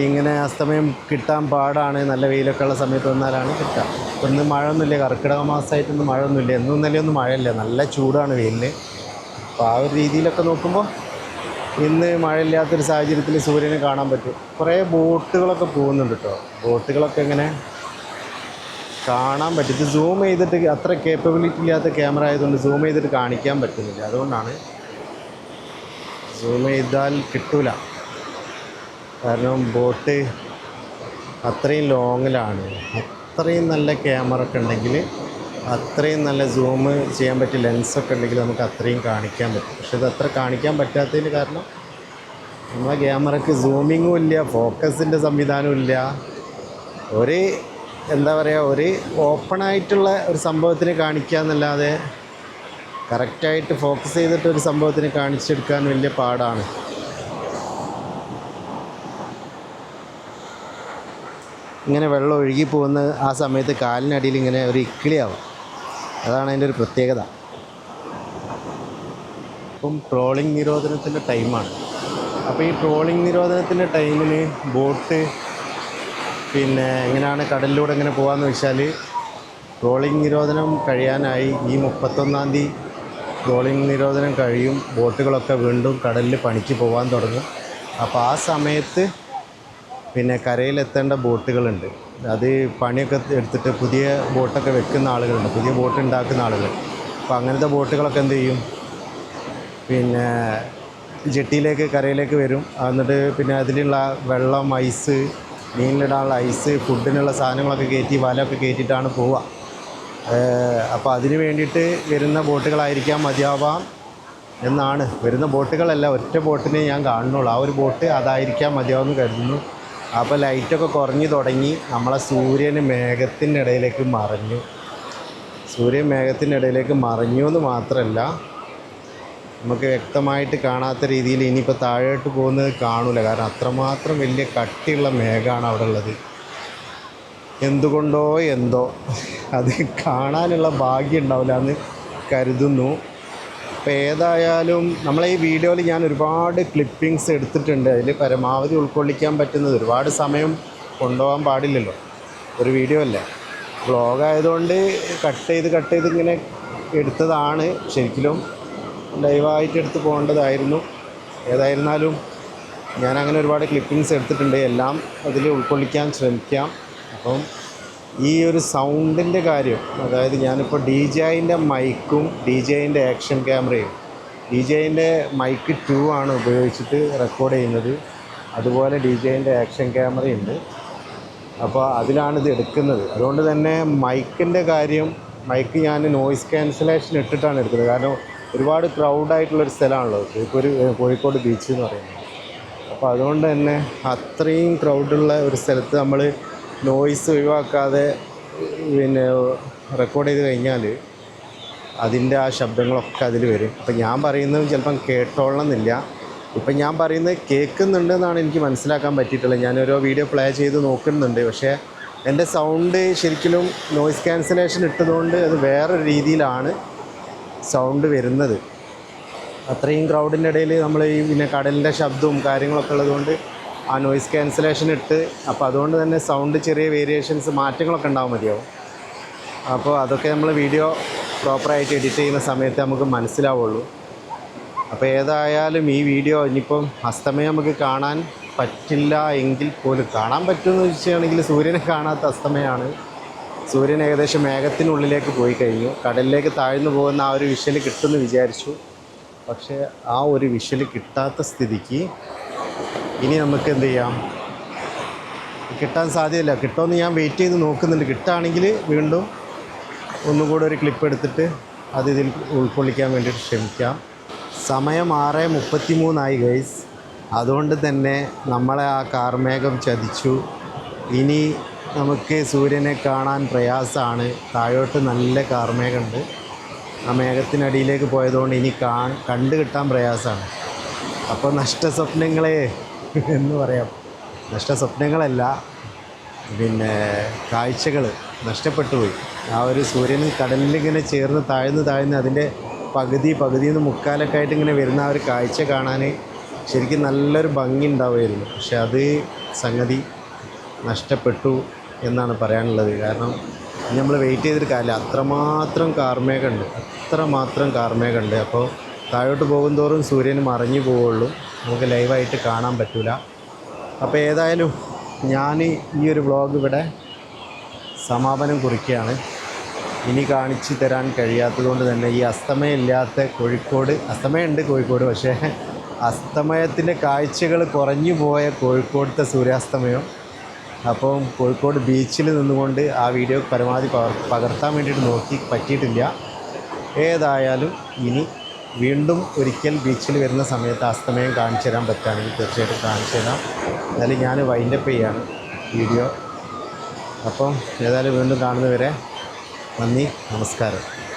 S1: ഇങ്ങനെ അസ്തമയം കിട്ടാൻ പാടാണ്. നല്ല വെയിലൊക്കെ ഉള്ള സമയത്ത് വന്നാലാണ് കിട്ടുക. ഇന്ന് മഴയൊന്നുമില്ല, കർക്കിടക മാസമായിട്ടൊന്നും മഴയൊന്നുമില്ല. എന്നും ഇന്നലെയൊന്നും മഴയില്ല, നല്ല ചൂടാണ് വെയിലിന്. അപ്പോൾ ആ ഒരു രീതിയിലൊക്കെ നോക്കുമ്പോൾ ഇന്ന് മഴയില്ലാത്തൊരു സാഹചര്യത്തിൽ സൂര്യനെ കാണാൻ പറ്റും. കുറേ ബോട്ടുകളൊക്കെ പോകുന്നുണ്ട് കേട്ടോ. ബോട്ടുകളൊക്കെ ഇങ്ങനെ കാണാൻ പറ്റും. ഇത് സൂം ചെയ്തിട്ട് അത്ര കേപ്പബിലിറ്റി ഇല്ലാത്ത ക്യാമറ ആയതുകൊണ്ട് സൂം ചെയ്തിട്ട് കാണിക്കാൻ പറ്റുന്നില്ല. അതുകൊണ്ടാണ്, സൂം ചെയ്താൽ കിട്ടൂല. കാരണം ബോട്ട് അത്രയും ലോങ്ങിലാണ്. അത്രയും നല്ല ക്യാമറ ഒക്കെ ഉണ്ടെങ്കിൽ, അത്രയും നല്ല സൂം ചെയ്യാൻ പറ്റിയ ലെൻസൊക്കെ ഉണ്ടെങ്കിൽ നമുക്ക് അത്രയും കാണിക്കാൻ പറ്റും. പക്ഷെ ഇത് അത്ര കാണിക്കാൻ പറ്റാത്തതിന് കാരണം നമ്മളെ ക്യാമറയ്ക്ക് സൂമിങ്ങും ഇല്ല, ഫോക്കസിൻ്റെ സംവിധാനവും ഇല്ല. എന്താ പറയുക, ഒരു ഓപ്പണായിട്ടുള്ള ഒരു സംഭവത്തിന് കാണിക്കുക എന്നല്ലാതെ കറക്റ്റായിട്ട് ഫോക്കസ് ചെയ്തിട്ട് ഒരു സംഭവത്തിന് കാണിച്ചെടുക്കാൻ വലിയ പാടാണ്. ഇങ്ങനെ വെള്ളം ഒഴുകി പോകുന്ന ആ സമയത്ത് കാലിനടിയിൽ ഇങ്ങനെ ഒരു ഇക്കിളിയാവും. അതാണ് അതിൻ്റെ ഒരു പ്രത്യേകത. ഇപ്പം ട്രോളിംഗ് നിരോധനത്തിൻ്റെ ടൈമാണ്. അപ്പോൾ ഈ ട്രോളിംഗ് നിരോധനത്തിൻ്റെ ടൈമിൽ ബോട്ട് പിന്നെ എങ്ങനെയാണ് കടലിലൂടെ എങ്ങനെ പോകാമെന്ന് വെച്ചാൽ, ട്രോളിംഗ് നിരോധനം കഴിയാനായി ഈ 31-ാം തീയതി ട്രോളിംഗ് നിരോധനം കഴിയും. ബോട്ടുകളൊക്കെ വീണ്ടും കടലിൽ പണിക്ക് പോകാൻ തുടങ്ങും. അപ്പോൾ ആ സമയത്ത് പിന്നെ കരയിലെത്തേണ്ട ബോട്ടുകളുണ്ട്. അത് പണിയൊക്കെ എടുത്തിട്ട് പുതിയ ബോട്ടൊക്കെ വെക്കുന്ന ആളുകളുണ്ട്, പുതിയ ബോട്ട് ഉണ്ടാക്കുന്ന ആളുകൾ. അപ്പോൾ അങ്ങനത്തെ ബോട്ടുകളൊക്കെ എന്ത് ചെയ്യും, പിന്നെ ജെട്ടിയിലേക്ക് കരയിലേക്ക് വരും. എന്നിട്ട് പിന്നെ അതിലുള്ള വെള്ളം, ഐസ്, മീനിലിടാനുള്ള ഐസ്, ഫുഡിനുള്ള സാധനങ്ങളൊക്കെ കയറ്റി വലയൊക്കെ കയറ്റിയിട്ടാണ് പോവുക. അപ്പോൾ അതിന് വേണ്ടിയിട്ട് വരുന്ന ബോട്ടുകളായിരിക്കാം മതിയാവാം എന്നാണ്. വരുന്ന ബോട്ടുകളല്ല, ഒറ്റ ബോട്ടിനെ ഞാൻ കാണുന്നുള്ളൂ. ആ ഒരു ബോട്ട് അതായിരിക്കാം മതിയാവുമെന്ന് കരുതുന്നു. അപ്പോൾ ലൈറ്റൊക്കെ കുറഞ്ഞു തുടങ്ങി. നമ്മളെ സൂര്യന് മേഘത്തിൻ്റെ ഇടയിലേക്ക് മറഞ്ഞു. സൂര്യൻ മേഘത്തിൻ്റെ ഇടയിലേക്ക് മറഞ്ഞു എന്ന് മാത്രമല്ല, നമുക്ക് വ്യക്തമായിട്ട് കാണാത്ത രീതിയിൽ ഇനിയിപ്പോൾ താഴോട്ട് പോകുന്നത് കാണില്ല. കാരണം അത്രമാത്രം വലിയ കട്ടിയുള്ള മേഘമാണ് അവിടെ ഉള്ളത്. എന്തുകൊണ്ടോ എന്തോ അത് കാണാനുള്ള ഭാഗ്യം ഉണ്ടാവില്ല എന്ന് കരുതുന്നു. അപ്പോൾ ഏതായാലും നമ്മളെ ഈ വീഡിയോയിൽ ഞാൻ ഒരുപാട് ക്ലിപ്പിങ്സ് എടുത്തിട്ടുണ്ട്. അതിൽ പരമാവധി ഉൾക്കൊള്ളിക്കാൻ പറ്റുന്നത്, ഒരുപാട് സമയം കൊണ്ടുപോകാൻ പാടില്ലല്ലോ, ഒരു വീഡിയോ അല്ലേ, വ്ളോഗായതുകൊണ്ട് കട്ട് ചെയ്ത് ഇങ്ങനെ എടുത്തതാണ്. ശരിക്കും ലൈവായിട്ട് എടുത്ത് പോകേണ്ടതായിരുന്നു. ഏതായിരുന്നാലും ഞാനങ്ങനെ ഒരുപാട് ക്ലിപ്പിങ്സ് എടുത്തിട്ടുണ്ട്. എല്ലാം അതിൽ ഉൾക്കൊള്ളിക്കാൻ ശ്രമിക്കാം. അപ്പം ഈ ഒരു സൗണ്ടിൻ്റെ കാര്യം, അതായത് ഞാനിപ്പോൾ DJIൻ്റെ മൈക്കും DJIൻ്റെ ആക്ഷൻ ക്യാമറയും, DJIൻ്റെ മൈക്ക് 2 ആണ് ഉപയോഗിച്ചിട്ട് റെക്കോർഡ് ചെയ്യുന്നത്. അതുപോലെ DJIൻ്റെ ആക്ഷൻ ക്യാമറയുണ്ട്. അപ്പോൾ അതിലാണിത് എടുക്കുന്നത്. അതുകൊണ്ട് തന്നെ മൈക്കിൻ്റെ കാര്യം, മൈക്ക് ഞാൻ നോയിസ് ക്യാൻസലേഷൻ ഇട്ടിട്ടാണ് എടുക്കുന്നത്. കാരണം ഒരുപാട് ക്രൗഡായിട്ടുള്ളൊരു സ്ഥലമാണല്ലോ ഇപ്പോൾ ഒരു കോഴിക്കോട് ബീച്ച് എന്ന് പറയുന്നത്. അപ്പോൾ അതുകൊണ്ട് തന്നെ അത്രയും ക്രൗഡുള്ള ഒരു സ്ഥലത്ത് നമ്മൾ നോയിസ് ഒഴിവാക്കാതെ പിന്നെ റെക്കോർഡ് ചെയ്ത് കഴിഞ്ഞാൽ അതിൻ്റെ ആ ശബ്ദങ്ങളൊക്കെ അതിൽ വരും. അപ്പം ഞാൻ പറയുന്നത് ചിലപ്പം കേട്ടോളണമെന്നില്ല. ഇപ്പം ഞാൻ പറയുന്നത് കേൾക്കുന്നുണ്ടെന്നാണ് എനിക്ക് മനസ്സിലാക്കാൻ പറ്റിയിട്ടുള്ളത്. ഞാനോരോ വീഡിയോ പ്ലേ ചെയ്ത് നോക്കുന്നുണ്ട്. പക്ഷേ എൻ്റെ സൗണ്ട് ശരിക്കും നോയിസ് ക്യാൻസലേഷൻ ഇട്ടതുകൊണ്ട് അത് വേറൊരു രീതിയിലാണ് സൗണ്ട് വരുന്നത്. അത്രയും ക്രൗഡിൻ്റെ ഇടയിൽ നമ്മൾ ഈ പിന്നെ കടലിൻ്റെ ശബ്ദവും കാര്യങ്ങളൊക്കെ ഉള്ളതുകൊണ്ട് ആ നോയിസ് ക്യാൻസലേഷൻ ഇട്ട്, അപ്പോൾ അതുകൊണ്ട് തന്നെ സൗണ്ട് ചെറിയ വേരിയേഷൻസ്, മാറ്റങ്ങളൊക്കെ ഉണ്ടാവും മതിയാവും. അപ്പോൾ അതൊക്കെ നമ്മൾ വീഡിയോ പ്രോപ്പറായിട്ട് എഡിറ്റ് ചെയ്യുന്ന സമയത്ത് നമുക്ക് മനസ്സിലാവുള്ളൂ. അപ്പോൾ ഏതായാലും ഈ വീഡിയോ ഇനിയിപ്പം അസ്തമയം നമുക്ക് കാണാൻ പറ്റില്ല എങ്കിൽ പോലും, കാണാൻ പറ്റുമെന്ന് വെച്ചാണെങ്കിൽ സൂര്യനെ കാണാത്ത അസ്തമയമാണ്. സൂര്യൻ ഏകദേശം മേഘത്തിനുള്ളിലേക്ക് പോയി കഴിഞ്ഞു. കടലിലേക്ക് താഴ്ന്നു പോകുന്ന ആ ഒരു വിഷ്വൽ കിട്ടുമെന്ന് വിചാരിച്ചു. പക്ഷേ ആ ഒരു വിഷ്വൽ കിട്ടാത്ത സ്ഥിതിക്ക് ഇനി നമുക്ക് എന്ത് ചെയ്യാം, കിട്ടാൻ സാധ്യതയില്ല. കിട്ടുമെന്ന് ഞാൻ വെയിറ്റ് ചെയ്ത് നോക്കുന്നുണ്ട്. കിട്ടുകയാണെങ്കിൽ വീണ്ടും ഒന്നുകൂടെ ഒരു ക്ലിപ്പ് എടുത്തിട്ട് അത് ഇതിൽ ഉൾക്കൊള്ളിക്കാൻ വേണ്ടിയിട്ട് ശ്രമിക്കാം. സമയം 6:33 ഗൈസ്. അതുകൊണ്ട് തന്നെ നമ്മളെ ആ കാർമേഘം ചതിച്ചു. ഇനി നമുക്ക് സൂര്യനെ കാണാൻ പ്രയാസമാണ്. താഴോട്ട് നല്ല കാർമേഘമുണ്ട്. ആ മേഘത്തിനടിയിലേക്ക് പോയതുകൊണ്ട് ഇനി കണ്ടു കിട്ടാൻ പ്രയാസമാണ്. അപ്പോൾ നഷ്ടസ്വപ്നങ്ങളെ എന്ന് പറയാം. നഷ്ടസ്വപ്നങ്ങളല്ല, പിന്നെ കാഴ്ചകൾ നഷ്ടപ്പെട്ടു പോയി. ആ ഒരു സൂര്യൻ കടലിലിങ്ങനെ ചേർന്ന് താഴ്ന്ന് അതിൻ്റെ പകുതിന്ന് മുക്കാലൊക്കെ ആയിട്ട് ഇങ്ങനെ വരുന്ന ആ ഒരു കാഴ്ച കാണാൻ ശരിക്കും നല്ലൊരു ഭംഗി ഉണ്ടാവുമായിരുന്നു. പക്ഷെ അത് സംഗതി നഷ്ടപ്പെട്ടു എന്നാണ് പറയാനുള്ളത്. കാരണം നമ്മൾ വെയിറ്റ് ചെയ്തിട്ട് കാര്യമില്ല, അത്രമാത്രം കാർമേഘമുണ്ട്. അപ്പോൾ താഴോട്ട് പോകുന്തോറും സൂര്യന് മറഞ്ഞു പോവുള്ളൂ, നമുക്ക് ലൈവായിട്ട് കാണാൻ പറ്റില്ല. അപ്പോൾ ഏതായാലും ഞാൻ ഈ ഒരു വ്ളോഗ് ഇവിടെ സമാപനം കുറിക്കുകയാണ്. ഇനി കാണിച്ചു തരാൻ കഴിയാത്തതുകൊണ്ട് തന്നെ ഈ അസ്തമയമില്ലാത്ത കോഴിക്കോട്, അസ്തമയമുണ്ട് കോഴിക്കോട്, പക്ഷേ അസ്തമയത്തിൻ്റെ കാഴ്ചകൾ കുറഞ്ഞു പോയ കോഴിക്കോടത്തെ സൂര്യാസ്തമയം. അപ്പം കോഴിക്കോട് ബീച്ചിൽ നിന്നുകൊണ്ട് ആ വീഡിയോ പരമാവധി പകർത്താൻ വേണ്ടിയിട്ട് നോക്കി, പറ്റിയിട്ടില്ല. ഏതായാലും ഇനി വീണ്ടും ഒരിക്കൽ ബീച്ചിൽ വരുന്ന സമയത്ത് അസ്തമയം കാണിച്ചു തരാൻ പറ്റുകയാണെങ്കിൽ തീർച്ചയായിട്ടും കാണിച്ചു തരാം. എന്നാലും ഞാൻ വൈൻഡപ്പ് ചെയ്യാണ് വീഡിയോ. അപ്പം ഏതായാലും വീണ്ടും കാണുന്നവരെ നന്ദി, നമസ്കാരം.